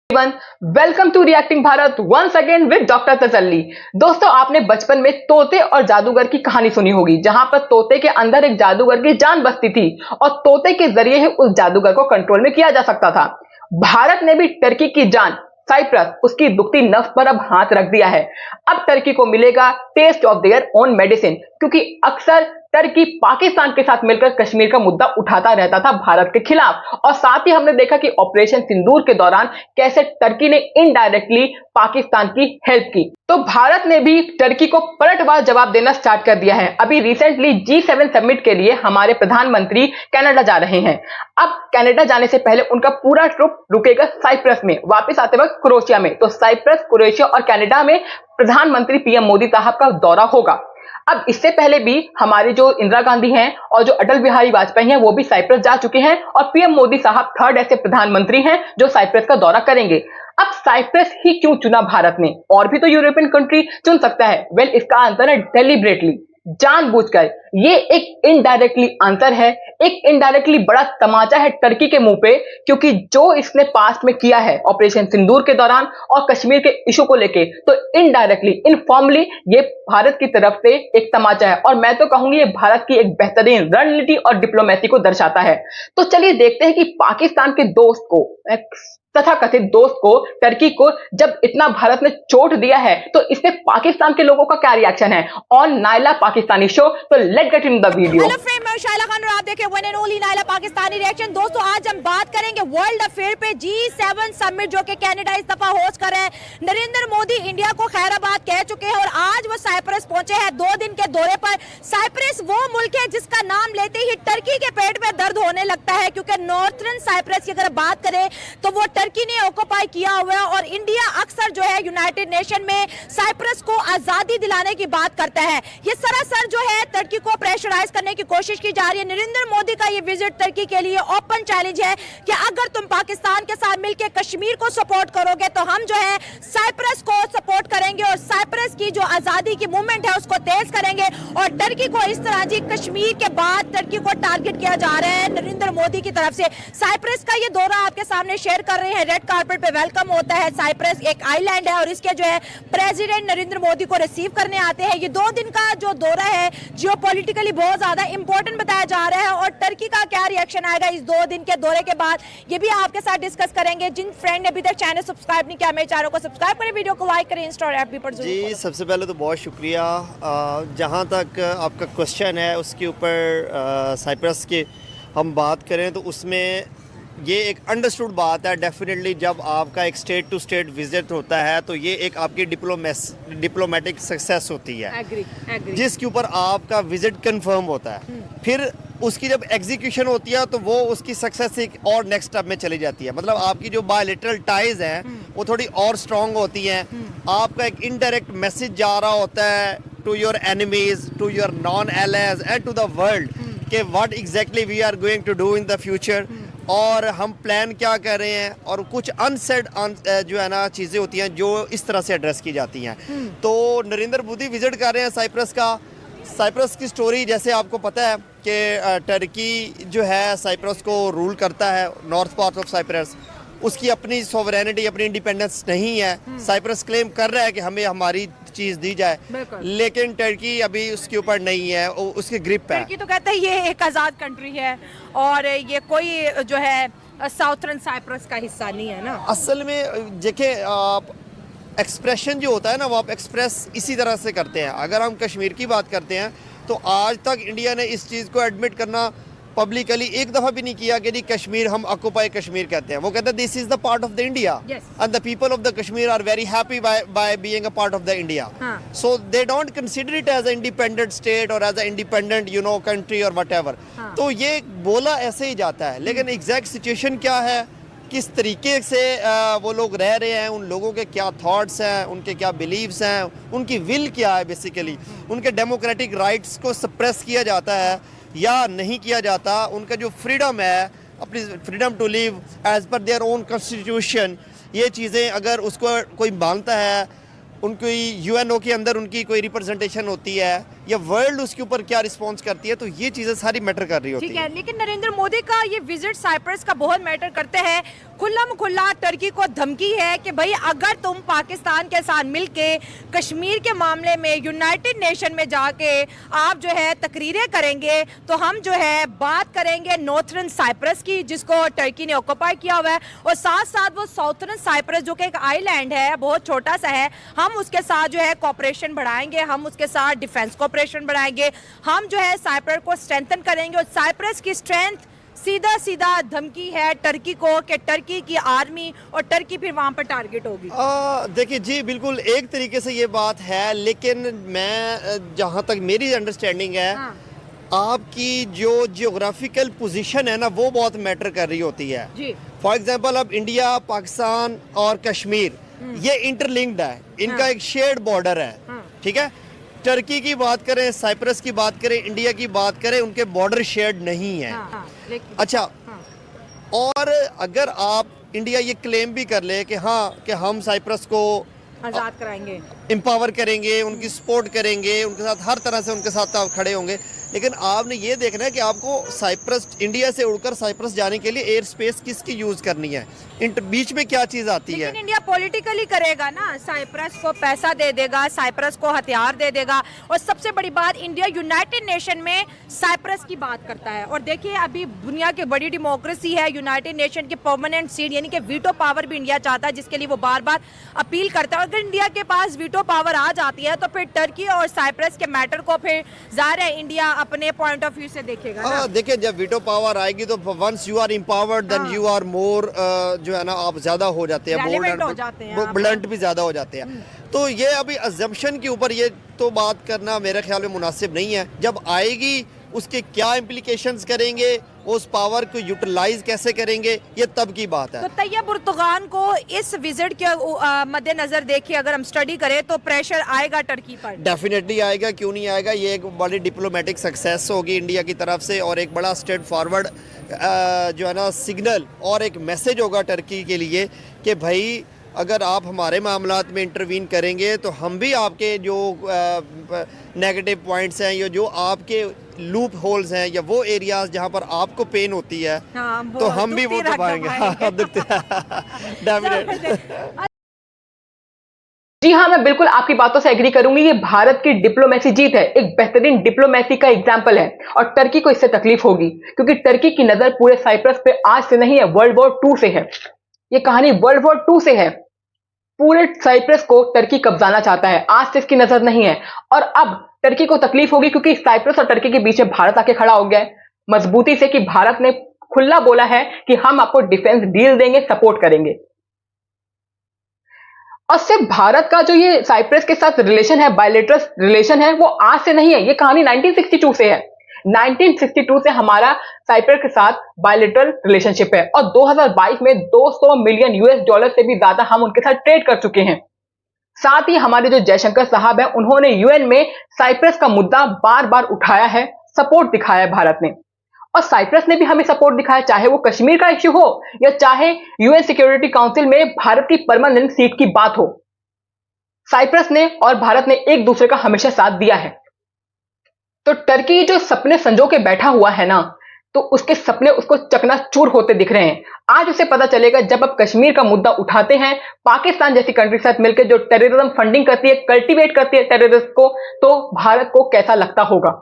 Welcome to reacting Bharat once again with doctor Tasalli. दोस्तों, आपने बचपन में तोते और जादूगर की कहानी सुनी होगी, जहां पर तोते के अंदर एक जादूगर की जान बसती थी और तोते के जरिए ही उस जादूगर को कंट्रोल में किया जा सकता था। भारत ने भी टर्की की जान साइप्रस उसकी दुखती नफ्स पर अब हाथ रख दिया है। अब टर्की को मिलेगा taste of their own medicine, क्योंकि अक्सर टर्की पाकिस्तान के साथ मिलकर कश्मीर का मुद्दा उठाता रहता था भारत के खिलाफ। और साथ ही हमने देखा कि ऑपरेशन सिंदूर के दौरान कैसे टर्की ने इनडायरेक्टली पाकिस्तान की हेल्प की। तो भारत ने भी टर्की को पलटवार जवाब देना स्टार्ट कर दिया है। अभी रिसेंटली G7 समिट के लिए हमारे प्रधानमंत्री कनाडा जा रहे हैं। अब कनाडा जाने से पहले उनका पूरा ट्रुप रुकेगा साइप्रस में, वापस आते वक्त क्रोएशिया में। तो साइप्रस, क्रोएशिया और कनाडा में प्रधानमंत्री पीएम मोदी साहब का दौरा होगा। अब इससे पहले भी हमारे जो इंदिरा गांधी हैं और जो अटल बिहारी वाजपेयी हैं, वो भी साइप्रस जा चुके हैं और पीएम मोदी साहब थर्ड ऐसे प्रधानमंत्री हैं जो साइप्रस का दौरा करेंगे। अब साइप्रस ही क्यों चुना भारत ने? और भी तो यूरोपियन कंट्री चुन सकता है। वेल, इसका आंसर है डेलिब्रेटली, जानबूझकर। ये एक इनडायरेक्टली आंसर है, एक इनडायरेक्टली बड़ा तमाचा है टर्की के मुंह पे, क्योंकि जो इसने पास्ट में किया है ऑपरेशन सिंदूर के दौरान और कश्मीर के इशू को लेके, तो इनडायरेक्टली, इनफॉर्मली ये भारत की तरफ से एक तमाचा है। और मैं तो कहूंगी ये भारत की एक बेहतरीन रणनीति और डिप्लोमेसी को दर्शाता है। तो चलिए देखते हैं कि पाकिस्तान के दोस्त को, तथा कथित दोस्त को, टर्की को जब इतना भारत ने चोट दिया है, तो इससे पाकिस्तान के लोगों का क्या रिएक्शन है ऑन नायला पाकिस्तानी शो। तो let's get in the video. Hello friend, मैं शाइला खान और आप देख रहे हैं one and only Naila Pakistani reaction. दोस्तों, आज हम बात करेंगे वर्ल्ड अफेयर पे G7 समिट जो कि कनाडा इस दफा होस्ट कर रहे हैं। नरेंद्र मोदी इंडिया को खैराबाद कह चुके हैं और आज वो साइप्रस पहुंचे हैं 2 दिन के दौरे पर। साइप्रस वो मुल्क है जिसका नाम लेते ही टर्की के पेट में दर्द होने लगता है, क्योंकि नॉर्थर्न साइप्रस की अगर बात करें तो वो टर्की ने ऑक्युपाई किया हुआ है और इंडिया अक्सर जो है यूनाइटेड नेशन में साइप्रस को आजादी दिलाने की बात करता है। ये सरासर जो है टर्की को प्रेशराइज करने की कोशिश की जा रही है। नरेंद्र मोदी का ये विजिट टर्की के लिए ओपन चैलेंज है कि अगर तुम पाकिस्तान के साथ मिलकर कश्मीर को सपोर्ट करोगे तो हम जो है साइप्रस को सपोर्ट करेंगे और साइप्रस की जो आजादी की मूवमेंट है उसको तेज करेंगे। और टर्की को इस तरह जी कश्मीर के बाद टर्की को टारगेट किया जा रहा है नरेंद्र मोदी की तरफ से। साइप्रस का ये दौरा आपके सामने शेयर कर रहे हैं। रेड कार्पेट पे वेलकम होता है। साइप्रस एक आइलैंड है और इसके जो है प्रेसिडेंट नरेंद्र मोदी को रिसीव करने आते हैं। ये 2 दिन का जो दौरा है जियोपॉलिटिकली बहुत ज्यादा इंपॉर्टेंट बताया जा रहा है और टर्की का क्या रिएक्शन आएगा इस 2 दिन के दौरे के बाद, ये भी आपके साथ डिस्कस करेंगे। जिन फ्रेंड ने अभी तक चैनल सब्सक्राइब नहीं किया, मेरे चैनल को सब्सक्राइब करें, वीडियो को लाइक करें, इंस्टा और एफबी पर जरूर। जी, सबसे पहले तो बहुत शुक्रिया। जहाँ तक आपका क्वेश्चन है उसके ऊपर साइप्रस के हम बात करें तो उसमें ये एक अंडरस्टूड बात है। डेफिनेटली जब आपका एक स्टेट टू स्टेट विजिट होता है तो ये एक आपकी डिप्लोमेटिक सक्सेस होती है। एग्री। जिसके ऊपर आपका विजिट कंफर्म होता है। फिर उसकी जब एग्जीक्यूशन होती है तो वो उसकी सक्सेस एक और नेक्स्ट स्टेप में चली जाती है। मतलब आपकी जो बायलैटरल टाइज हैं वो थोड़ी और स्ट्रांग होती हैं। आपका एक इनडायरेक्ट मैसेज जा रहा होता है to your enemies, to your non allies and to the world कि what exactly we are going to do in the future और हम प्लान क्या कर रहे हैं। और कुछ अनसेड जो है ना चीज़ें होती हैं जो इस तरह से एड्रेस की जाती हैं। तो नरेंद्र मोदी विजिट कर रहे हैं साइप्रस का। साइप्रस की स्टोरी जैसे आपको पता है कि टर्की जो है साइप्रस को रूल करता है, नॉर्थ पार्ट ऑफ साइप्रस। उसकी अपनी सोवरेनिटी, अपनी इंडिपेंडेंस नहीं है। साइप्रस क्लेम कर रहा है कि हमें हमारी चीज़ दी जाए, लेकिन टर्की अभी उसके ऊपर नहीं है, उसके ग्रिप है। टर्की तो कहता है ये एक आज़ाद कंट्री है और ये कोई जो है साउथर्न साइप्रस का हिस्सा नहीं है ना। असल में देखिए, आप एक्सप्रेशन जो होता है ना वो आप एक्सप्रेस इसी तरह से करते हैं। अगर हम कश्मीर की बात करते हैं तो आज तक इंडिया ने इस चीज़ को एडमिट करना पब्लिकली एक दफ़ा भी नहीं किया कि कश्मीर हम ऑक्युपाई कश्मीर कहते हैं। वो कहते हैं this is the part of the India and the people of the Kashmir are very happy by being a part of the India. So they don't consider it as a independent state और as a independent country और whatever. तो ये बोला ऐसे ही जाता है, लेकिन exact situation क्या है, किस तरीके से वो लोग रह रहे हैं, उन लोगों के क्या थॉट्स हैं, उनके क्या बिलीव्स हैं, उनकी विल क्या है, बेसिकली उनके डेमोक्रेटिक राइट्स को सप्रेस किया जाता है या नहीं किया जाता, उनका जो फ्रीडम है, अपनी freedom to live as per their own constitution, ये चीज़ें अगर उसको कोई मानता है, उनकी यूएनओ के अंदर उनकी कोई रिप्रेजेंटेशन होती है या वर्ल्ड उसके ऊपर क्या रिस्पॉन्स करती है, तो ये चीज़ें सारी मैटर कर रही होती है। ठीक है, लेकिन नरेंद्र मोदी का ये विजिट साइप्रस का बहुत मैटर करते हैं। खुल्ला टर्की को धमकी है कि भाई अगर तुम पाकिस्तान के साथ मिलके कश्मीर के मामले में यूनाइटेड नेशन में जाके आप जो है तकरीरें करेंगे तो हम जो है बात करेंगे नॉर्थर्न साइप्रस की, जिसको टर्की ने ऑक्यूपाई किया हुआ है, और साथ साथ वो साउथर्न साइप्रस जो कि एक आइलैंड है, बहुत छोटा सा है, हम उसके साथ जो है कोऑपरेशन बढ़ाएंगे, हम उसके साथ डिफेंस कोऑपरेशन बढ़ाएंगे, हम जो है साइप्रस को स्ट्रेंथन करेंगे। और साइप्रस की स्ट्रेंथ सीधा धमकी है टर्की को कि टर्की की आर्मी और टर्की फिर वहां पर टारगेट होगी। देखिए जी, बिल्कुल एक तरीके से ये बात है, लेकिन मैं जहाँ तक मेरी अंडरस्टैंडिंग है, हाँ। आपकी जो जियोग्राफिकल पोजीशन है ना, वो बहुत मैटर कर रही होती है। फॉर एग्जांपल अब इंडिया, पाकिस्तान और कश्मीर ये इंटरलिंक्ड है, इनका हाँ। एक शेयर्ड बॉर्डर है, ठीक है। टर्की की बात करें, साइप्रस की बात करें, इंडिया की बात करें, उनके बॉर्डर शेयर्ड नहीं है। अच्छा, और अगर आप इंडिया ये क्लेम भी कर ले कि हाँ कि हम साइप्रस को आजाद कराएंगे, एम्पावर करेंगे, उनकी सपोर्ट करेंगे, उनके साथ हर तरह से उनके साथ आप खड़े होंगे, लेकिन आपने ये देखना है कि आपको साइप्रस, इंडिया से उड़कर साइप्रस जाने के लिए एयर स्पेस किसकी यूज करनी है, बीच में क्या चीज आती है। लेकिन इंडिया पॉलिटिकली करेगा ना, साइप्रस को पैसा दे देगा, साइप्रस को हथियार दे देगा, और सबसे बड़ी बात इंडिया यूनाइटेड नेशन में साइप्रस की बात करता है। और देखिए अभी दुनिया की बड़ी डेमोक्रेसी है, यूनाइटेड नेशन की परमानेंट सीट यानी कि वीटो पावर भी इंडिया चाहता है, जिसके लिए वो बार बार अपील करता है। अगर इंडिया के पास वीटो पावर आ जाती है तो फिर टर्की और साइप्रस के मैटर को फिर जाहिर है इंडिया अपने पॉइंट ऑफ व्यू से देखेगा ना। देखिए जब वीटो पावर आएगी तो once you are empowered then you are more जो है ना, आप ज्यादा हो जाते हैं, बोल्ड हो जाते हैं, ब्लंट भी ज्यादा हो जाते हैं। तो ये अभी अजम्पशन के ऊपर ये तो बात करना मेरे ख्याल में मुनासिब नहीं है। जब आएगी उसके क्या इम्प्लीकेशंस करेंगे, उस पावर को यूटिलाइज कैसे करेंगे, ये तब की बात है। तो तैयब उर्दुगान को इस विजिट के मद्देनजर देखिए अगर हम स्टडी करें तो प्रेशर आएगा टर्की पर? डेफिनेटली आएगा, क्यों नहीं आएगा। ये एक बड़ी डिप्लोमेटिक सक्सेस होगी इंडिया की तरफ से, और एक बड़ा स्ट्रेट फॉरवर्ड जो है ना सिग्नल और एक मैसेज होगा टर्की के लिए कि भाई अगर आप हमारे मामलात में इंटरवीन करेंगे तो हम भी आपके जो नेगेटिव पॉइंट्स हैं, या जो आपके लूप होल्स हैं, या वो एरियाज जहां पर आपको पेन होती है, तो हम भी वो दबाएंगे। जी हाँ, मैं बिल्कुल आपकी बातों से एग्री करूंगी। ये भारत की डिप्लोमेसी जीत है, एक बेहतरीन डिप्लोमेसी का एग्जाम्पल है, और टर्की को इससे तकलीफ होगी क्योंकि टर्की की नजर पूरे साइप्रस पे आज से नहीं है, वर्ल्ड वॉर 2 से है। ये कहानी वर्ल्ड वॉर 2 से है। पूरे साइप्रस को टर्की कब्जाना चाहता है, आज से इसकी नजर नहीं है। और अब टर्की को तकलीफ होगी क्योंकि साइप्रस और टर्की के बीच में भारत आके खड़ा हो गया है मजबूती से, कि भारत ने खुला बोला है कि हम आपको डिफेंस डील देंगे, सपोर्ट करेंगे। और सिर्फ भारत का जो ये साइप्रस के साथ रिलेशन है, बायलैटरल रिलेशन है, वो आज से नहीं है, ये कहानी 1962 से है। 1962 से हमारा साइप्रस के साथ बायलैटरल रिलेशनशिप है, और 2022 में 200 मिलियन यूएस डॉलर से भी ज्यादा हम उनके साथ ट्रेड कर चुके हैं। साथ ही हमारे जो जयशंकर साहब हैं, उन्होंने यूएन में साइप्रस का मुद्दा बार बार उठाया है, सपोर्ट दिखाया है भारत ने, और साइप्रस ने भी हमें सपोर्ट दिखाया, चाहे वो कश्मीर का इश्यू हो या चाहे यूएन सिक्योरिटी काउंसिल में भारत की परमानेंट सीट की बात हो। साइप्रस ने और भारत ने एक दूसरे का हमेशा साथ दिया है। तो टर्की जो सपने संजो के बैठा हुआ है ना, तो उसके सपने उसको चकनाचूर होते दिख रहे हैं। आज उसे पता चलेगा जब अब कश्मीर का मुद्दा उठाते हैं, पाकिस्तान जैसी कंट्री के साथ मिलकर जो टेररिज्म फंडिंग करती है, कल्टीवेट करती है टेररिस्ट को, तो भारत को कैसा लगता होगा।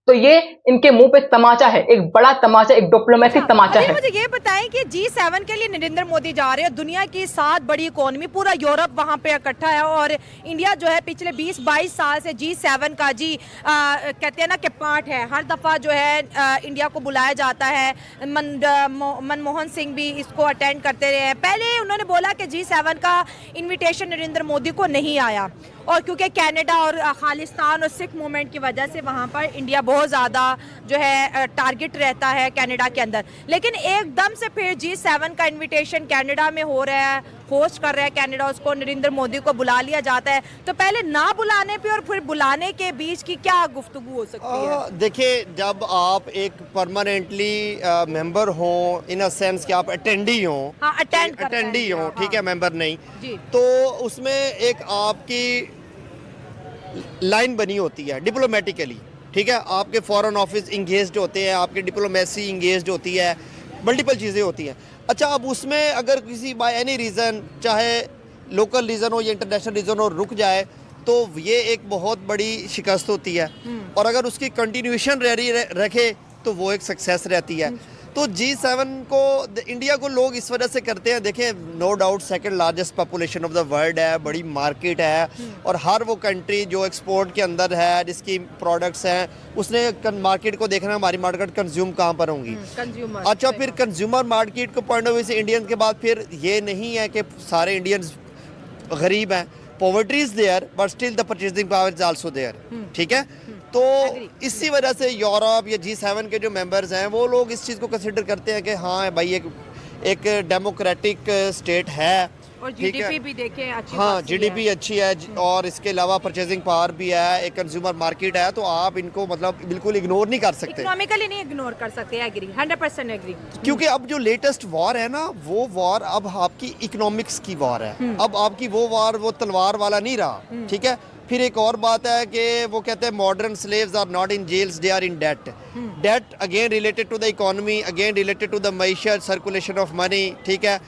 तो ये इनके मुंह पे तमाचा है, एक बड़ा तमाचा, एक डिप्लोमेटिक तमाचा है। मुझे ये बताएं कि G7 के लिए नरेंद्र मोदी जा रहे हैं, दुनिया की 7 बड़ी इकोनॉमी, पूरा यूरोप वहां पे इकट्ठा है, और इंडिया जो है पिछले 20-22 साल से G7 का कहते हैं ना कि पार्ट है। हर दफा जो है इंडिया को बुलाया जाता है, मनमोहन सिंह भी इसको अटेंड करते रहे हैं। पहले उन्होंने बोला कि G7 का इन्विटेशन नरेंद्र मोदी को नहीं आया, और क्योंकि कनाडा और खालिस्तान और सिख मूवमेंट की वजह से वहाँ पर इंडिया बहुत ज़्यादा जो है टारगेट रहता है कनाडा के अंदर। लेकिन एकदम से फिर G7 का इनविटेशन कनाडा में हो रहा है, होस्ट कर रहा है कनाडा, उसको नरेंद्र मोदी को बुला लिया जाता है। तो पहले ना बुलाने पे और फिर बुलाने के बीच की क्या गुफ्तगू हो सकती है? देखिए, जब आप एक परमानेंटली मेंबर हो, इन अ सेंस कि आप अटेंडी हो, हाँ, अटेंडी हो, ठीक है, मेंबर नहीं जी। तो उसमें एक आपकी लाइन बनी होती है डिप्लोमेटिकली, ठीक है। आपके फॉरेन ऑफिस इंगेज्ड होते हैं, आपकी डिप्लोमेसी इंगेज्ड होती है, मल्टीपल चीज़ें होती हैं। अच्छा, अब उसमें अगर किसी बाय एनी रीज़न, चाहे लोकल रीज़न हो या इंटरनेशनल रीज़न हो, रुक जाए तो ये एक बहुत बड़ी शिकस्त होती है। और अगर उसकी कंटिन्यूएशन रखे तो वो एक सक्सेस रहती है। तो G7 को इंडिया को लोग इस वजह से करते हैं, देखें no doubt second largest population of the world है, बड़ी मार्केट है, और हर वो कंट्री जो एक्सपोर्ट के अंदर है, जिसकी प्रोडक्ट्स हैं, उसने मार्केट को देखना हमारी मार्केट कंज्यूम कहाँ पर होंगी। कंज्यूमर। अच्छा, फिर कंज्यूमर मार्केट को पॉइंट ऑफ व्यू से इंडियन के बाद फिर ये नहीं है कि सारे इंडियंस गरीब हैं। Poverty is there but still the purchasing power is also there. ठीक है, तो इसी वजह से यूरोप या G7 के जो मेंबर्स हैं वो लोग इस चीज़ को कंसिडर करते हैं कि हाँ भाई एक डेमोक्रेटिक स्टेट है, और ठीक है? जीडीपी भी देखें अच्छी हाँ, खासी जीडीपी है। अच्छी है, और इसके अलावा परचेजिंग पावर भी है, एक कंज्यूमर मार्केट है, तो आप इनको मतलब बिल्कुल इग्नोर नहीं कर सकते। इकोनॉमिकली नहीं इग्नोर कर सकते, एग्री, 100% एग्री। क्योंकि अब जो लेटेस्ट वॉर है ना, वो वॉर अब आपकी इकोनॉमिक्स की वॉर है। अब आपकी वो वॉर वो तलवार वाला नहीं रहा। ठीक है, फिर एक और बात है कि वो कहते हैं modern slaves are not in jails, they are in debt. Debt again related to the economy, again related to the मईशत, सर्कुलेशन ऑफ मनी। ठीक है,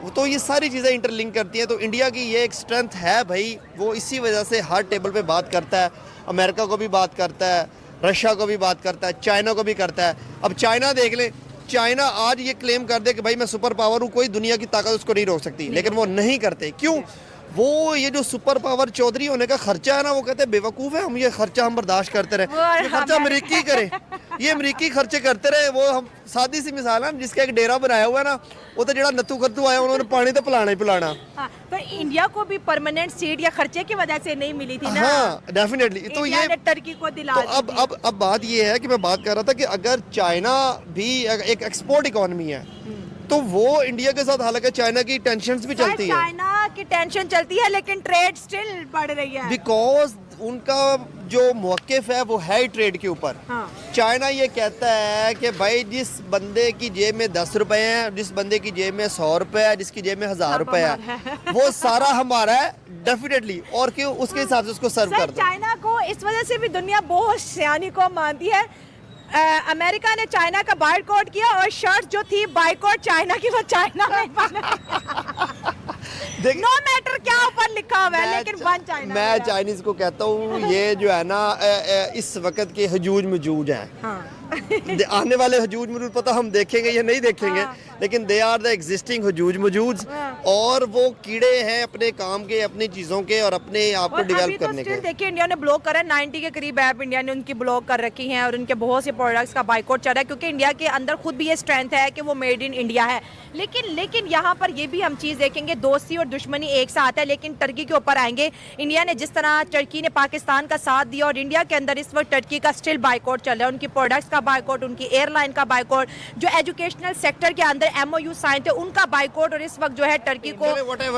तो ये सारी चीज़ें इंटरलिंक करती हैं। तो इंडिया की ये एक स्ट्रेंथ है भाई, वो इसी वजह से हर टेबल पे बात करता है, अमेरिका को भी बात करता है, रशिया को भी बात करता है, चाइना को भी करता है। अब चाइना देख लें, चाइना आज ये क्लेम कर दे कि भाई मैं सुपर पावर हूँ, कोई दुनिया की ताकत उसको नहीं रोक सकती, लेकिन वो नहीं करते। क्यों? वो ये जो सुपर पावर चौधरी होने का खर्चा है ना, वो कहते हैं बेवकूफ़ है हम, ये खर्चा हम बर्दाश्त करते रहे, ये खर्चा अमेरिकी करे, ये अमेरिकी खर्चे करते रहे। वो हम सादी सी मिसाल है, जिसका एक डेरा बनाया हुआ है ना, वो तो जड़ा नत्थू खत्तू आया, उन्होंने पानी तो पिलाना ही पिलाना। हाँ, तो इंडिया को भी परमानेंट सीट या खर्चे की वजह से नहीं मिली थी ना। हाँ, डेफिनेटली। तो इंडिया ये ने टर्की को दिला तो दी थी। अब बात ये है कि मैं बात कर रहा था कि अगर चाइना भी एक एक्सपोर्ट इकोनॉमी है, तो वो इंडिया के साथ, हालांकि चाइना की टेंशन्स भी चलती है, चाइना की टेंशन चलती है, लेकिन ट्रेड स्टिल बढ़ रही है। बिकॉज उनका जो मौक़िफ़ है वो है ही ट्रेड के ऊपर। हाँ। चाइना ये कहता है कि भाई जिस बंदे की जेब में 10 रुपए हैं, जिस बंदे की जेब में 100 रुपए है, जिसकी जेब में 1000 रुपए है, वो सारा हमारा है डेफिनेटली, और क्यों उसके हिसाब से उसको सर्व कर दो। चाइना को इस वजह से भी दुनिया बहुत सियानी को मानती है। अमेरिका ने चाइना का बायकॉट किया, और शर्ट जो थी बायकॉट चाइना की, वो चाइना में नो मैटर क्या ऊपर लिखा हुआ है, लेकिन वन चाइना। मैं चाइनीज को कहता हूँ ये जो है ना इस वक्त के हजूज मजूज हैं। हाँ। आने वाले हजूज मजूज पता हम देखेंगे या नहीं देखेंगे, हाँ। लेकिन दे आर द एग्जिस्टिंग हजूज मजूज, हाँ। और वो कीड़े हैं अपने काम के, अपनी चीज़ों के, और अपने आप को डेवलप करने के। देखिए इंडिया ने ब्लॉक करा, 90 के करीब ऐप इंडिया ने उनकी ब्लॉक कर रखी हैं, और उनके बहुत से प्रोडक्ट्स का बाइकआउट चल रहा है, क्योंकि इंडिया के अंदर खुद भी ये स्ट्रेंथ है कि वो मेड इन इंडिया है। लेकिन यहाँ पर ये भी हम चीज़ देखेंगे, दोस्ती और दुश्मनी एक साथ है। लेकिन टर्की के ऊपर आएंगे, इंडिया ने जिस तरह टर्की ने पाकिस्तान का साथ दिया, और इंडिया के अंदर इस वक्त टर्की का स्टिल बाइकआउट चल रहा है, उनकी प्रोडक्ट्स का बाइकआउट, उनकी एयरलाइन का बाइकआउट, जो एजुकेशनल सेक्टर के अंदर MOU साइन थे उनका बाइकआउट, और इस वक्त जो है टर्की को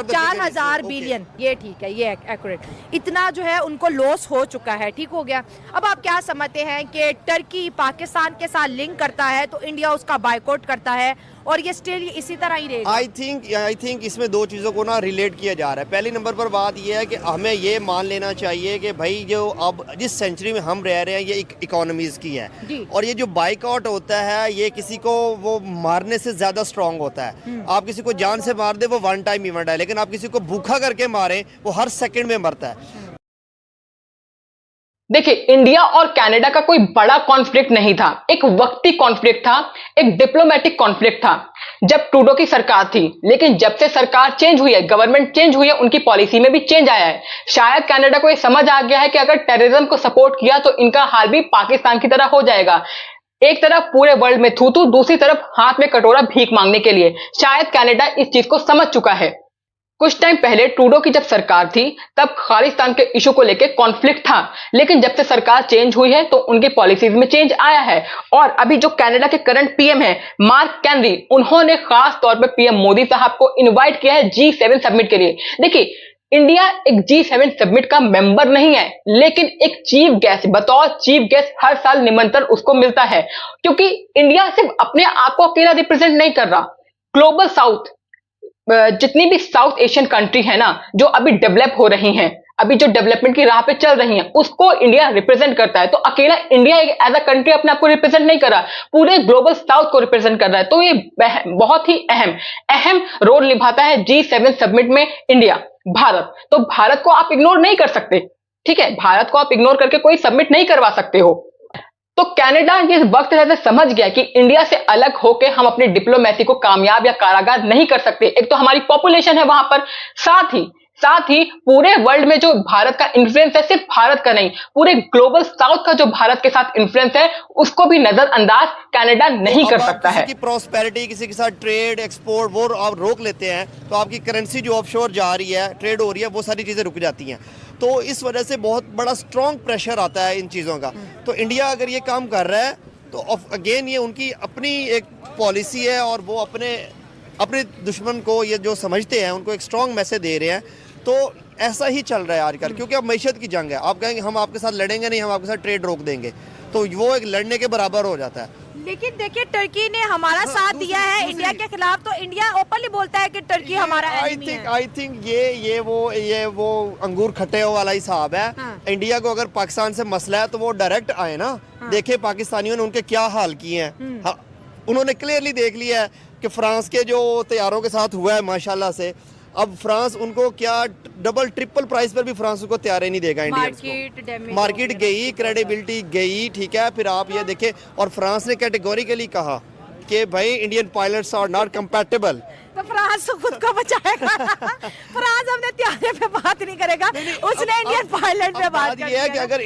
4000 बिलियन, ये ठीक है, ये एक्यूरेट, इतना जो है उनको लॉस हो चुका है। ठीक हो गया। अब आप क्या समझते हैं कि टर्की पाकिस्तान के साथ लिंक करता है तो इंडिया उसका बाइकआउट करता है, और ये स्टिल इसी तरह ही रहेगा? आई थिंक इसमें दो चीज़ों को ना रिलेट किया जा रहा है। पहली नंबर पर बात यह है कि हमें ये मान लेना चाहिए कि भाई जो अब जिस सेंचुरी में हम रह रहे हैं ये इकोनॉमीज़ की है, और ये जो बाइकआउट होता है ये किसी को वो मारने से ज़्यादा स्ट्रांग होता है। आप किसी को जान से मार दे वो वन टाइम इवेंट है, लेकिन आप किसी को भूखा करके मारें वो हर सेकंड में मरता है। देखिए, इंडिया और कनाडा का कोई बड़ा कॉन्फ्लिक्ट नहीं था, एक वक्ती कॉन्फ्लिक्ट था, एक डिप्लोमेटिक कॉन्फ्लिक्ट था जब ट्रूडो की सरकार थी। लेकिन जब से सरकार चेंज हुई है, गवर्नमेंट चेंज हुई है, उनकी पॉलिसी में भी चेंज आया है। शायद कनाडा को ये समझ आ गया है कि अगर टेररिज्म को सपोर्ट किया तो इनका हाल भी पाकिस्तान की तरह हो जाएगा। एक तरफ पूरे वर्ल्ड में थूथू, दूसरी तरफ हाथ में कटोरा भीख मांगने के लिए। शायद कनाडा इस चीज को समझ चुका है। कुछ टाइम पहले ट्रूडो की जब सरकार थी तब खालिस्तान के इशू को लेकर कॉन्फ्लिक्ट था, लेकिन जब से सरकार चेंज हुई है तो उनकी पॉलिसीज में चेंज आया है। और अभी जो कनाडा के करंट पीएम है मार्क कैनरी, उन्होंने खास तौर पर पीएम मोदी साहब को इनवाइट किया है G7 समिट के लिए। देखिए, इंडिया एक G7 समिट का मेंबर नहीं है, लेकिन एक चीफ गेस्ट, बतौर चीफ गेस्ट हर साल निमंत्रण उसको मिलता है, क्योंकि इंडिया सिर्फ अपने आप को अकेला रिप्रेजेंट नहीं कर रहा। ग्लोबल साउथ, जितनी भी साउथ एशियन कंट्री है ना जो अभी डेवलप हो रही हैं, अभी जो डेवलपमेंट की राह पे चल रही हैं उसको इंडिया रिप्रेजेंट करता है। तो अकेला इंडिया एज अ कंट्री अपने आप को रिप्रेजेंट नहीं कर रहा, पूरे ग्लोबल साउथ को रिप्रेजेंट कर रहा है। तो ये बहुत ही अहम रोल निभाता है G7 समिट में इंडिया, भारत। तो भारत को आप इग्नोर नहीं कर सकते, ठीक है, भारत को आप इग्नोर करके कोई सबमिट नहीं करवा सकते हो। तो कनाडा ये वक्त रहते समझ गया कि इंडिया से अलग होकर हम अपनी डिप्लोमेसी को कामयाब या कारागार नहीं कर सकते। एक तो हमारी पॉपुलेशन है वहां पर, साथ ही पूरे वर्ल्ड में जो भारत का इन्फ्लुएंस है, सिर्फ भारत का नहीं, पूरे ग्लोबल साउथ का जो भारत के साथ इन्फ्लुएंस है उसको भी नजरअंदाज कनाडा नहीं कर सकता है। किसी की प्रॉस्पेरिटी, किसी के साथ ट्रेड एक्सपोर्ट वो आप रोक लेते हैं तो आपकी करेंसी जो ऑफशोर जा रही है, ट्रेड हो रही है, वो सारी चीज़ें रुक जाती हैं। तो इस वजह से बहुत बड़ा स्ट्रॉन्ग प्रेशर आता है इन चीज़ों का। तो इंडिया अगर ये काम कर रहा है तो अगेन ये उनकी अपनी एक पॉलिसी है और वो अपने दुश्मन को ये जो समझते हैं उनको एक स्ट्रॉन्ग मैसेज दे रहे हैं। तो ऐसा ही चल रहा है आजकल, क्योंकि अब मैशत की जंग है। आप कहेंगे हम आपके साथ लड़ेंगे नहीं, हम आपके साथ ट्रेड रोक देंगे, तो वो एक लड़ने के बराबर हो जाता है। लेकिन देखिए टर्की ने हमारा साथ दिया है इंडिया के खिलाफ, तो इंडिया ओपनली बोलता है कि टर्की हमारा एनिमी है। आई थिंक ये वो अंगूर खट्टे वाला हिसाब है। हाँ। इंडिया को अगर पाकिस्तान से मसला है तो वो डायरेक्ट आए ना। हाँ। देखे पाकिस्तानियों ने उनके क्या हाल किए हैं। हाँ, उन्होंने क्लियरली देख लिया है कि फ्रांस के जो तैयारों के साथ हुआ है माशाल्लाह से, अब फ्रांस उनको क्या डबल ट्रिपल प्राइस पर भी फ्रांस उनको तैयार नहीं देगा इंडियंस को। मार्केट गई, क्रेडिबिलिटी गई, ठीक है। फिर आप ये देखें, और फ्रांस ने कैटेगोरिकली कहा कि भाई Indian pilots are not compatible. तो फ्रांस खुद को बचाएगा। फ्रांस अपने त्यारे पे बात नहीं करेगा, उसने इंडियन पायलट पे बात ये है कि अगर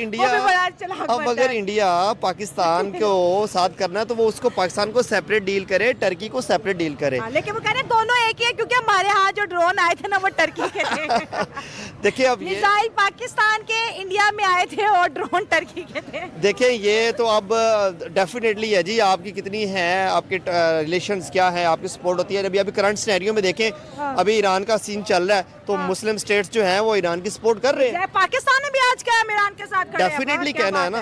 इंडिया पाकिस्तान को साथ करना है तो वो उसको पाकिस्तान को सेपरेट डील करे, टर्की को सेपरेट डील करे। लेकिन वो कह रहे हैं दोनों एक ही है, क्योंकि हमारे यहाँ जो ड्रोन आए थे ना वो टर्की के थे। देखिए अब मिसाइल पाकिस्तान के इंडिया में आए थे और ड्रोन टर्की के थे। देखिए ये तो अब डेफिनेटली है जी, आपकी कितनी है, आपके रिलेशंस क्या है, आपकी सपोर्ट होती है। अभी करंट सिनेरियो में देखें, अभी ईरान का सीन चल रहा है तो मुस्लिम स्टेट्स जो हैं वो ईरान की सपोर्ट कर रहे हैं। पाकिस्तान ने भी आज क्या ईरान के साथ खड़े हैं। डेफिनेटली कहना है ना,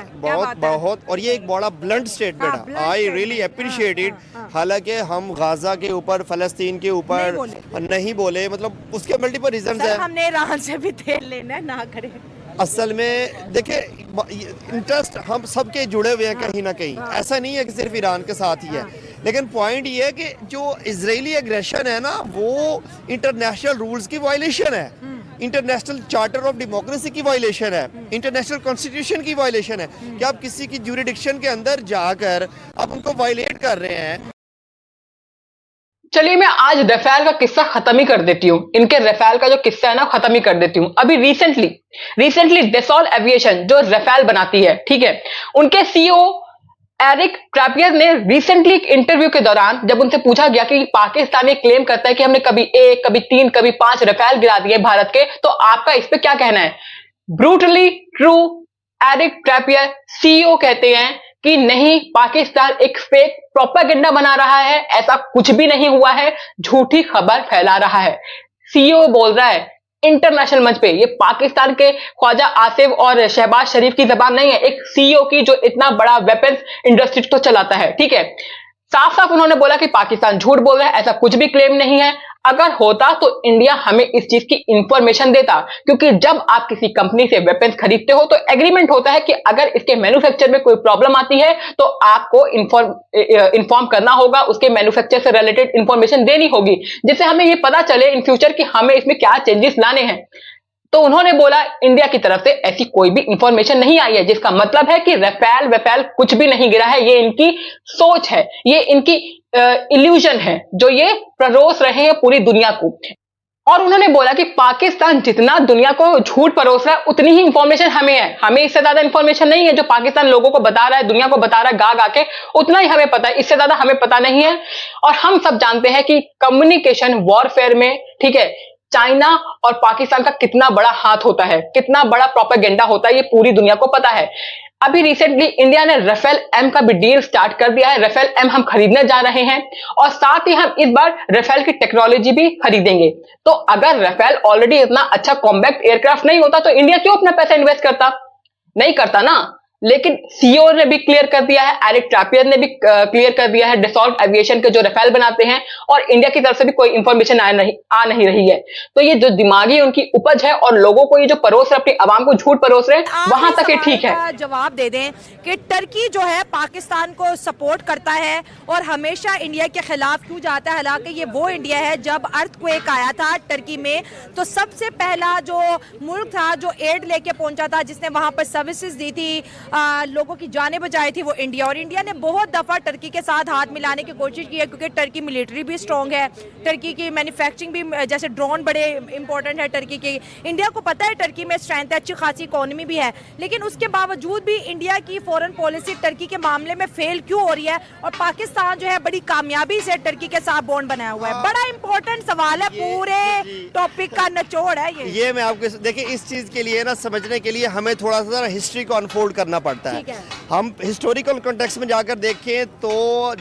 बहुत और ये एक बड़ा ब्लंट स्टेटमेंट है। I really appreciate it. हालांकि हम गाजा के ऊपर, फलस्तीन के ऊपर नहीं बोले, मतलब उसके मल्टीपल रीजंस है। हमने ईरान से भी तेल लेना है, ना करें। असल में देखिए इंटरेस्ट हम सबके जुड़े हुए हैं कहीं ना कहीं, ऐसा नहीं है कि सिर्फ ईरान के साथ ही है। लेकिन पॉइंट ये है कि जो इजरायली एग्रेशन है ना, वो इंटरनेशनल रूल्स की वायलेशन है, इंटरनेशनल चार्टर ऑफ डेमोक्रेसी की वायलेशन है, इंटरनेशनल कॉन्स्टिट्यूशन की वायलेशन है कि आप किसी की ज्यूरिडिक्शन के अंदर जाकर आप उनको वायलेट कर रहे हैं। चलिए मैं आज रफेल का किस्सा खत्म ही कर देती हूँ। इनके रफेल का जो किस्सा है ना खत्म ही कर देती हूँ। अभी रिसेंटली डेसॉल एविएशन जो रफेल बनाती है, ठीक है, उनके सीईओ एरिक ट्रैपियर ने रिसेंटली एक इंटरव्यू के दौरान जब उनसे पूछा गया कि पाकिस्तान ये क्लेम करता है कि हमने कभी 1, कभी 3, कभी 5 रफेल गिरा दिए भारत के, तो आपका इस पे क्या कहना है? Brutally true, Eric Trappier CEO कहते हैं कि नहीं, पाकिस्तान एक फेक प्रोपेगेंडा बना रहा है, ऐसा कुछ भी नहीं हुआ है, झूठी खबर फैला रहा है। सीईओ बोल रहा है इंटरनेशनल मंच पे, ये पाकिस्तान के ख्वाजा आसिफ और शहबाज शरीफ की जबान नहीं है, एक सीईओ की जो इतना बड़ा वेपन्स इंडस्ट्री तो चलाता है, ठीक है। साफ साफ उन्होंने बोला कि पाकिस्तान झूठ बोल रहा है, ऐसा कुछ भी क्लेम नहीं है। अगर होता तो इंडिया हमें इस चीज की इंफॉर्मेशन देता, क्योंकि जब आप किसी कंपनी से वेपन्स खरीदते हो तो एग्रीमेंट होता है कि अगर इसके मैन्युफैक्चर में कोई प्रॉब्लम आती है तो आपको इन्फॉर्म करना होगा, उसके मैन्युफैक्चर से रिलेटेड इंफॉर्मेशन देनी होगी, जिससे हमें ये पता चले इन फ्यूचर कि हमें इसमें क्या चेंजेस लाने हैं। तो उन्होंने बोला इंडिया की तरफ से ऐसी कोई भी इंफॉर्मेशन नहीं आई है, जिसका मतलब है कि रफेल कुछ भी नहीं गिरा है, ये इनकी सोच है, ये इनकी इल्यूजन है जो ये परोस रहे हैं पूरी दुनिया को। और उन्होंने बोला कि पाकिस्तान जितना दुनिया को झूठ परोस रहा है उतनी ही इंफॉर्मेशन हमें है, हमें इससे ज्यादा इंफॉर्मेशन नहीं है। जो पाकिस्तान लोगों को बता रहा है, दुनिया को बता रहा है गा गा के, उतना ही हमें पता है, इससे ज्यादा हमें पता नहीं है। और हम सब जानते हैं कि कम्युनिकेशन वॉरफेयर में, ठीक है, चाइना और पाकिस्तान का कितना बड़ा हाथ होता है, कितना बड़ा प्रोपेगेंडा होता है, ये पूरी दुनिया को पता है। अभी रिसेंटली इंडिया ने रफेल एम का भी डील स्टार्ट कर दिया है। रफेल एम हम खरीदने जा रहे हैं और साथ ही हम इस बार रफेल की टेक्नोलॉजी भी खरीदेंगे। तो अगर रफेल ऑलरेडी इतना अच्छा कॉम्बैक्ट एयरक्राफ्ट नहीं होता तो इंडिया क्यों अपना पैसा इन्वेस्ट करता? नहीं करता ना। लेकिन सीईओ ने भी क्लियर कर दिया है, एरिक ट्रैपियर ने भी क्लियर कर दिया है, डसॉल्ट एविएशन के जो राफेल बनाते हैं, और इंडिया की तरफ से भी कोई इंफॉर्मेशन आ नहीं रही है। तो ये जो दिमागी उनकी उपज है और लोगों को ये जो परोस रहे, अपनी आवाम को झूठ परोस रहे, वहां तक ये ठीक है। जवाब दे दें कि टर्की जो है पाकिस्तान को सपोर्ट करता है और हमेशा इंडिया के खिलाफ क्यों जाता है, हालांकि ये वो इंडिया है जब अर्थक्वेक आया था टर्की में तो सबसे पहला जो मुल्क था जो एड लेके पहुंचा था, जिसने वहां पर सर्विसेज दी थी, लोगों की जानें बचाई थी, वो इंडिया। और इंडिया ने बहुत दफा टर्की के साथ हाथ मिलाने की कोशिश की है क्योंकि टर्की मिलिट्री भी स्ट्रॉन्ग है, टर्की की मैन्युफैक्चरिंग भी, जैसे ड्रोन बड़े इंपॉर्टेंट है टर्की की। इंडिया को पता है टर्की में स्ट्रेंथ है, अच्छी खासी इकोनॉमी भी है, लेकिन उसके बावजूद भी इंडिया की फॉरेन पॉलिसी टर्की के मामले में फेल क्यों हो रही है और पाकिस्तान जो है बड़ी कामयाबी से टर्की के साथ बॉन्ड बनाया हुआ है? बड़ा इंपॉर्टेंट सवाल है, पूरे टॉपिक का निचोड़ है ये मैं आपको देखिए, इस चीज के लिए ना समझने के लिए हमें थोड़ा सा हिस्ट्री को अनफोल्ड करना पड़ता है। हम हिस्टोरिकल कॉन्टेक्स्ट में जाकर देखें तो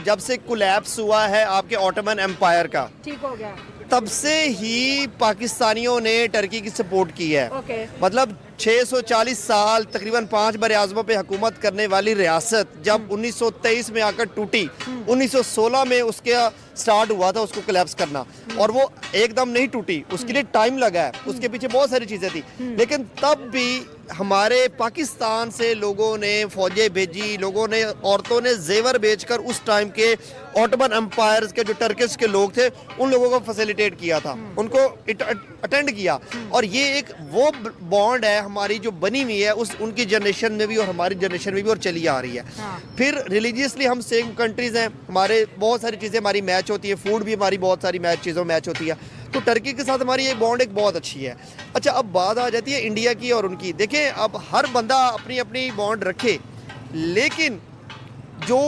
जब से कोलैप्स हुआ है आपके ऑटोमन एम्पायर का, ठीक हो गया, तब से ही पाकिस्तानियों ने टर्की की सपोर्ट की है। मतलब 640 साल तकरीबन 5 बर-ए-आज़मों पे हुकूमत करने वाली रियासत जब 1923 में आकर टूटी, 1916 में उसके स्टार्ट हुआ था उसको कोलैप्स करना, और वो एकदम नहीं टूटी, उसके लिए टाइम लगा है, उसके पीछे बहुत सारी चीज़ें थी, लेकिन तब भी हमारे पाकिस्तान से लोगों ने फौजें भेजी, लोगों ने, औरतों ने जेवर बेचकर उस टाइम के ऑटोमन एम्पायर के जो टर्किश के लोग थे उन लोगों को फैसिलिटेट किया था, उनको अटेंड किया। और ये एक वो बॉन्ड है हमारी जो बनी हुई है उस उनकी जनरेशन में भी और हमारी जनरेशन में भी और चली आ रही है। फिर रिलीजियसली हम सेम कंट्रीज हैं, हमारे बहुत सारी चीज़ें हमारी मैच होती है, फूड भी हमारी बहुत सारी चीज़ों मैच होती है, तो टर्की के साथ हमारी ये बॉन्ड एक बहुत अच्छी है। अच्छा, अब बात आ जाती है इंडिया की और उनकी। देखें, अब हर बंदा अपनी अपनी बॉन्ड रखे, लेकिन जो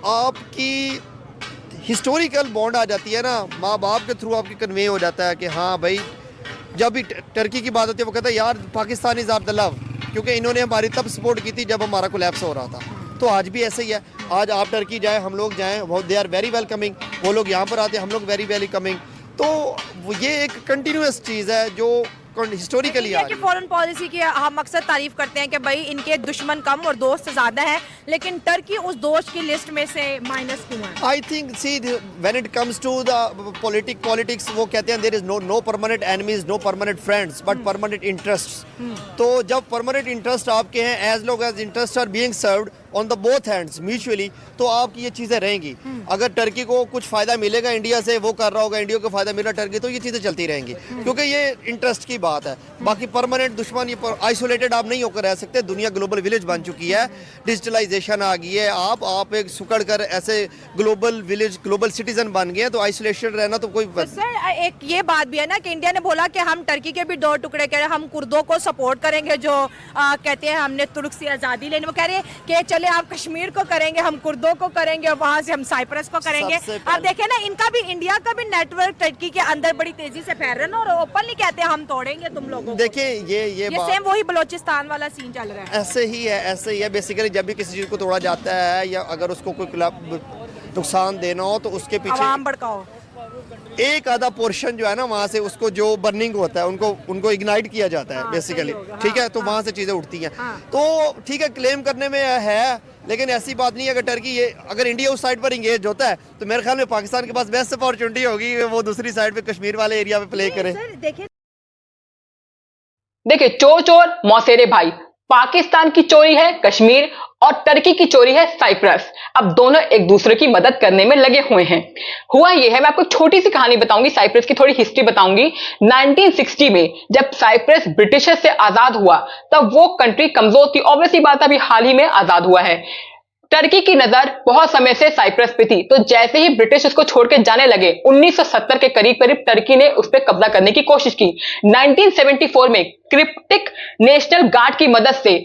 आपकी हिस्टोरिकल बॉन्ड आ जाती है ना, माँ बाप के थ्रू आपकी कन्वे हो जाता है कि हाँ भाई, जब भी टर्की की बात होती है वो कहता है यार Pakistan is our the love, क्योंकि इन्होंने हमारी तब सपोर्ट की थी जब हमारा कोलैप्स हो रहा था। तो आज भी ऐसे ही है, आज आप टर्की जाएँ, हम लोग जाएँ, वो दे आर वेरी वेलकमिंग, वो लोग यहाँ पर आते हैं, हम लोग वेरी वेलकमिंग। तो ये एक कंटिन्यूस चीज़ है जो हिस्टोरिकली की फॉरेन पॉलिसी की हम अक्सर तारीफ करते हैं कि भाई इनके दुश्मन कम और दोस्त ज्यादा हैं, लेकिन टर्की उस दोस्त की लिस्ट में से माइनस क्यों है? I think see when it comes to the politics, वो कहते हैं there is no permanent enemies, no permanent friends, but permanent interests. तो जब परमानेंट इंटरेस्ट आपके हैं, as long as interest are being served on the both hands mutually, तो आपकी ये चीज़ें रहेंगी। अगर टर्की को कुछ फ़ायदा मिलेगा इंडिया से, वो कर रहा होगा, इंडिया को फ़ायदा मिला टर्की, तो ये चीज़ें चलती रहेंगी, क्योंकि ये इंटरेस्ट की बात है। बाकी परमानेंट दुश्मन, ये आइसोलेटेड आप नहीं होकर रह सकते। दुनिया ग्लोबल विलेज बन चुकी है, डिजिटलाइजेशन आ गई है, आप एक सुकड़ कर ऐसे ग्लोबल विलेज, ग्लोबल सिटीजन बन गए हैं, तो आइसोलेशन रहना तो कोई सर, एक ये बात भी है ना कि इंडिया ने बोला कि हम टर्की के भी 2 टुकड़े करें, हम कुर्दों को सपोर्ट करेंगे जो कहते हैं हमने तुर्क से आज़ादी लेनी, वो कह रहे हैं कि चले आप कश्मीर को करेंगे, हम कुर्दों को करेंगे और वहां से हम साइप्रस को करेंगे। आप देखें ना, इनका भी, इंडिया का भी नेटवर्क टर्की के अंदर बड़ी तेजी से फैल रहा है ना, और ओपनली कहते हैं हम तोड़ेंगे तुम लोगों को। देखिए ये सेम वही बलोचिस्तान वाला सीन चल रहा है। ऐसे ही है बेसिकली। जब भी किसी चीज़ को तोड़ा जाता है या अगर उसको कोई नुकसान देना हो तो उसके पीछे आवाम भड़काओ, एक आधा पोर्शन जो है ना वहाँ से उसको जो बर्निंग होता है उनको इग्नाइट किया जाता है बेसिकली, ठीक है, तो वहाँ से चीज़ें उठती हैं। तो ठीक है, क्लेम करने में है, लेकिन ऐसी बात नहीं है कि टर्की ये, अगर इंडिया उस साइड पर इंगेज होता है तो मेरे ख्याल में पाकिस्तान के पास बेस्ट अपॉर्चुनिटी होगी वो दूसरी साइड पे कश्मीर वाले एरिया पे प्ले करे। देखिए, चोर चोर मौसेरे भाई, पाकिस्तान की चोरी है कश्मीर और टर्की की चोरी है साइप्रस। अब दोनों एक दूसरे की मदद करने में लगे हुए हैं। हुआ यह है, मैं आपको छोटी सी कहानी बताऊंगी, साइप्रस की थोड़ी हिस्ट्री बताऊंगी। 1960 में जब साइप्रस ब्रिटिशर्स से आजाद हुआ तब वो कंट्री कमजोर थी, ऑब्वियसली बात अभी हाल ही में आजाद हुआ है। टर्की की नजर बहुत समय से साइप्रस पे थी, तो जैसे ही ब्रिटिश उसको छोड़ के जाने लगे 1970 के करीब करीब टर्की ने उस पर कब्जा करने की कोशिश की। 1974 में क्रिप्टिक नेशनल गार्ड की मदद से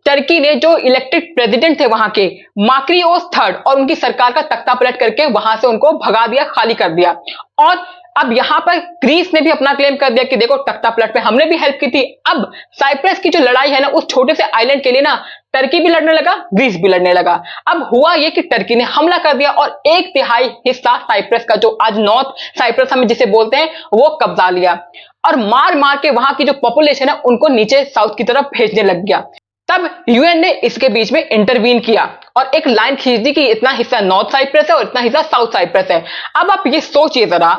टर्की ने जो इलेक्टेड प्रेसिडेंट थे वहां के, माक्रियोस थर्ड, और उनकी सरकार का तख्ता पलट करके वहां से उनको भगा दिया, खाली कर दिया। और अब यहां पर ग्रीस ने भी अपना क्लेम कर दिया कि देखो तख्ता पलट में हमने भी हेल्प की थी। अब साइप्रस की जो लड़ाई है ना, उस छोटे से आइलैंड के लिए ना टर्की भी लड़ने लगा, ग्रीस भी लड़ने लगा। अब हुआ यह कि टर्की ने हमला कर दिया और 1/3 हिस्सा साइप्रस का, जो आज नॉर्थ साइप्रस हम जिसे बोलते हैं, वो कब्जा लिया और मार मार के वहां की जो पॉपुलेशन है उनको नीचे साउथ की तरफ भेजने लग गया। तब यूएन ने इसके बीच में इंटरवीन किया और एक लाइन खींच दी कि इतना हिस्सा नॉर्थ साइप्रस है और इतना हिस्सा साउथ साइप्रस है। अब आप ये सोचिए जरा,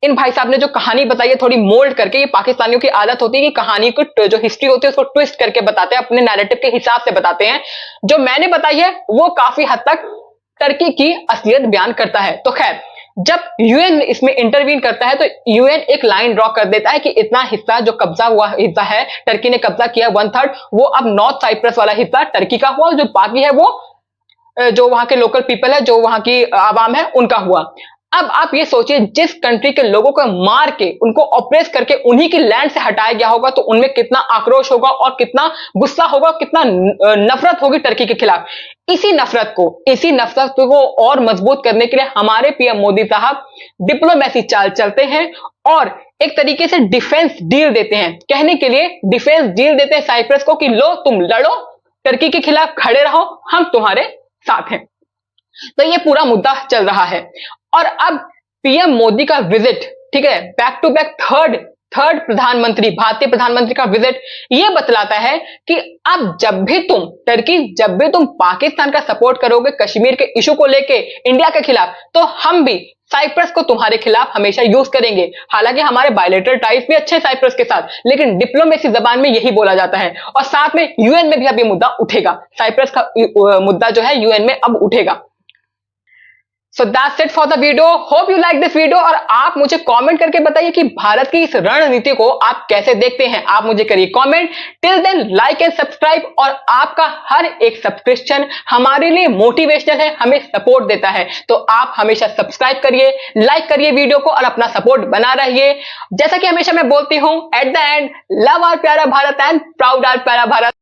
इन भाई साहब ने जो कहानी बताई है थोड़ी मोल्ड करके, ये पाकिस्तानियों की आदत होती है कि कहानी को जो हिस्ट्री होती है उसको ट्विस्ट करके बताते हैं, अपने नैरेटिव के हिसाब से बताते हैं। जो मैंने बताई है वो काफी हद तक टर्की की असलियत बयान करता है। तो खैर, जब यूएन इसमें इंटरवीन करता है तो यूएन एक लाइन ड्रॉ कर देता है कि इतना हिस्सा जो कब्जा हुआ हिस्सा है, टर्की ने कब्जा किया 1/3, वो अब नॉर्थ साइप्रस वाला हिस्सा टर्की का हुआ, और जो बाकी है वो जो वहां के लोकल पीपल है, जो वहां की आवाम है, उनका हुआ। अब आप ये सोचिए, जिस कंट्री के लोगों को मार के, उनको ऑपरेस करके उन्हीं की लैंड से हटाया गया होगा, तो उनमें कितना आक्रोश होगा और कितना गुस्सा होगा, कितना नफरत होगी टर्की के खिलाफ। इसी नफरत को और मजबूत करने के लिए हमारे पीएम मोदी साहब डिप्लोमेसी चाल चलते हैं और एक तरीके से डिफेंस डील देते हैं। कहने के लिए डिफेंस डील देते हैं साइप्रस को कि लो तुम लड़ो, टर्की के खिलाफ खड़े रहो, हम तुम्हारे साथ हैं। तो ये पूरा मुद्दा चल रहा है। और अब पीएम मोदी का विजिट, ठीक है, बैक टू बैक थर्ड प्रधानमंत्री, भारतीय प्रधानमंत्री का विजिट, ये बतलाता है कि अब जब भी तुम पाकिस्तान का सपोर्ट करोगे कश्मीर के इशू को लेके इंडिया के खिलाफ, तो हम भी साइप्रस को तुम्हारे खिलाफ हमेशा यूज करेंगे। हालांकि हमारे बायलैटरल टाइज भी अच्छे साइप्रस के साथ, लेकिन डिप्लोमेसी जबान में यही बोला जाता है। और साथ में यूएन में भी अब ये मुद्दा उठेगा, साइप्रस का मुद्दा जो है यूएन में अब उठेगा। So that's it for the video. Hope you like this video और आप मुझे कमेंट करके बताइए कि भारत की इस रणनीति को आप कैसे देखते हैं। आप मुझे करिए comment. Till then like and subscribe, और आपका हर एक सब्सक्रिप्शन हमारे लिए मोटिवेशनल है, हमें सपोर्ट देता है। तो आप हमेशा सब्सक्राइब करिए, लाइक करिए वीडियो को और अपना सपोर्ट बना रहिए। जैसा कि हमेशा मैं बोलती हूं, at the end love our प्यारा भारत एंड प्राउड आवर प्यारा भारत।